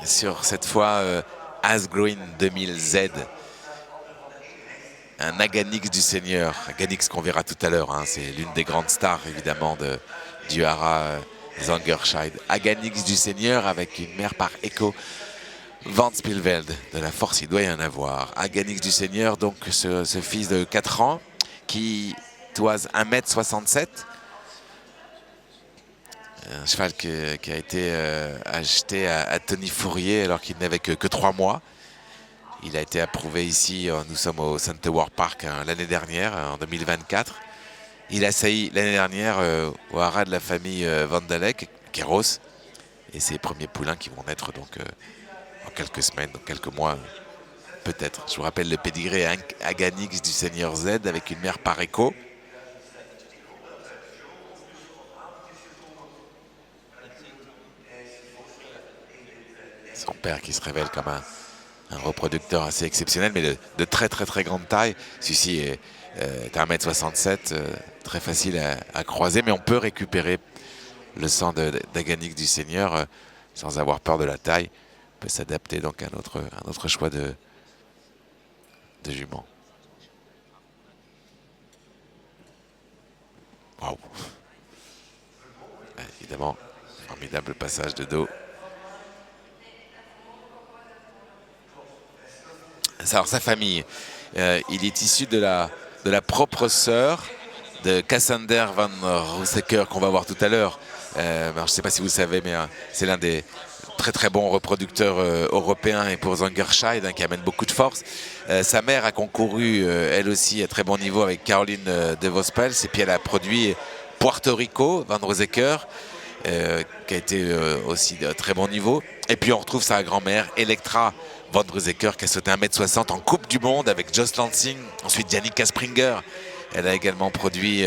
sur cette fois Asgreen 2000Z. Un Aganix du Seigneur, Aganix qu'on verra tout à l'heure, hein, c'est l'une des grandes stars évidemment du Hara Zangersheide. Aganix du Seigneur avec une mère par Echo Van Spielveld, de la force il doit y en avoir. Aganix du Seigneur, donc ce fils de 4 ans qui toise 1,67 m. Un cheval qui a été acheté à Tony Fourier alors qu'il n'avait que 3 mois. Il a été approuvé ici, nous sommes au Centewar Park l'année dernière, en 2024. Il a sailli l'année dernière au haras de la famille Van Dalek, Kéros. Et ses premiers poulains qui vont naître donc en quelques semaines, dans quelques mois peut-être. Je vous rappelle le pédigré Aganix du Seigneur Z avec une mère par Echo. Son père qui se révèle comme un reproducteur assez exceptionnel, mais de très grande taille. Celui-ci est à 1,67 m, très facile à croiser, mais on peut récupérer le sang d'Aganix du Seigneur sans avoir peur de la taille. On peut s'adapter donc à un autre choix de jument. Waouh! Évidemment, formidable passage de dos. Alors sa famille, il est issu de la propre sœur de Cassander van Roosecker qu'on va voir tout à l'heure. Je ne sais pas si vous savez, mais c'est l'un des très bons reproducteurs européens et pour Zangersheide qui amène beaucoup de force. Sa mère a concouru elle aussi à très bon niveau avec Caroline de Vospels et puis elle a produit Puerto Rico, van Roosecker, qui a été aussi de très bon niveau. Et puis on retrouve sa grand-mère Electra Van Roosecker qui a sauté 1,60 m en Coupe du Monde avec Joss Lansing, ensuite Yannicka Springer. Elle a également produit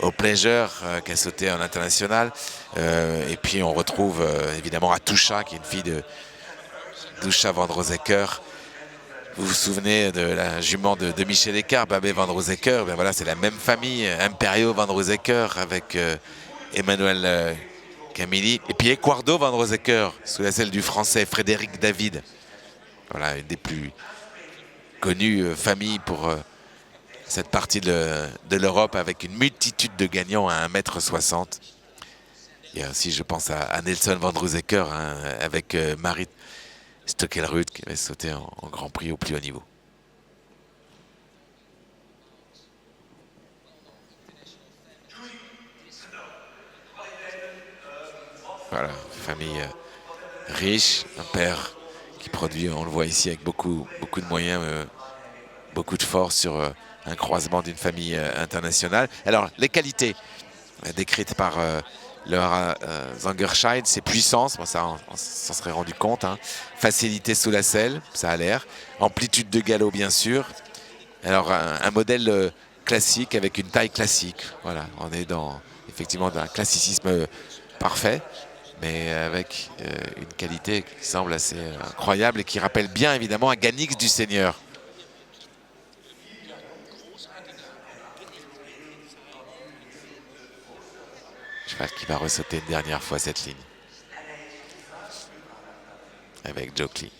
au Pleasure, qui a sauté en international. Et puis on retrouve évidemment Atusha, qui est une fille de Dusha Van Roosecker. Vous vous souvenez de la jument de Michel Eckhart, Babé Van Roosecker. Ben voilà, c'est la même famille, Imperio Van Roosecker avec Emmanuel Camilli. Et puis Ecuardo Van Roosecker, sous la selle du français Frédéric David. Voilà, une des plus connues familles pour cette partie de l'Europe avec une multitude de gagnants à 1,60 m. Il y a aussi, je pense, à Nelson Van Roosecker avec Marit Stockelrud qui avait sauté en Grand Prix au plus haut niveau. Voilà, famille riche, un père qui produit, on le voit ici, avec beaucoup de moyens, beaucoup de force sur un croisement d'une famille internationale. Alors, les qualités décrites par le Zangersheide, c'est puissance, bon, ça on s'en serait rendu compte, hein. Facilité sous la selle, ça a l'air. Amplitude de galop, bien sûr. Alors, un modèle classique avec une taille classique. Voilà, on est effectivement dans un classicisme parfait, mais avec une qualité qui semble assez incroyable et qui rappelle bien évidemment Aganix du Seigneur. Cheval qui va ressauter une dernière fois cette ligne avec Jokli.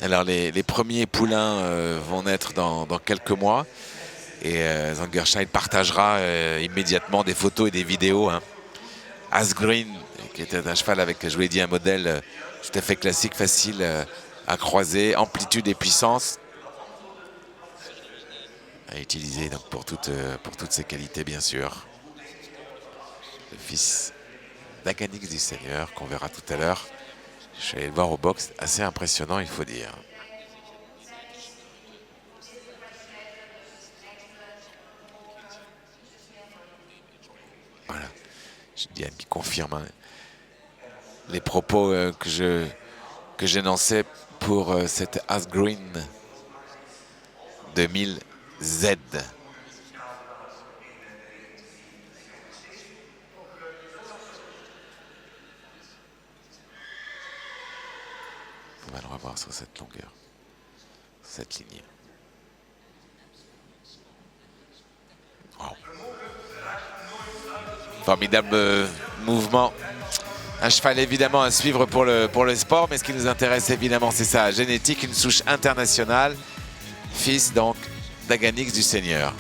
Alors les premiers poulains vont naître dans quelques mois et Zangersheide partagera immédiatement des photos et des vidéos. Hein. Asgreen, qui était un cheval avec, je vous l'ai dit, un modèle tout à fait classique, facile à croiser, amplitude et puissance. À utiliser donc pour toutes ses qualités, bien sûr. Le fils d'Aganix du Seigneur, qu'on verra tout à l'heure. Je suis allé le voir au box, assez impressionnant, il faut dire. Voilà, Diane qui confirme hein, les propos que j'énonçais pour cette Asgreen 2000Z. On va le revoir sur cette longueur, cette lignée. Wow. Formidable mouvement. Un cheval évidemment à suivre pour le sport, mais ce qui nous intéresse évidemment, c'est sa génétique, une souche internationale, fils donc d'Aganix du Seigneur.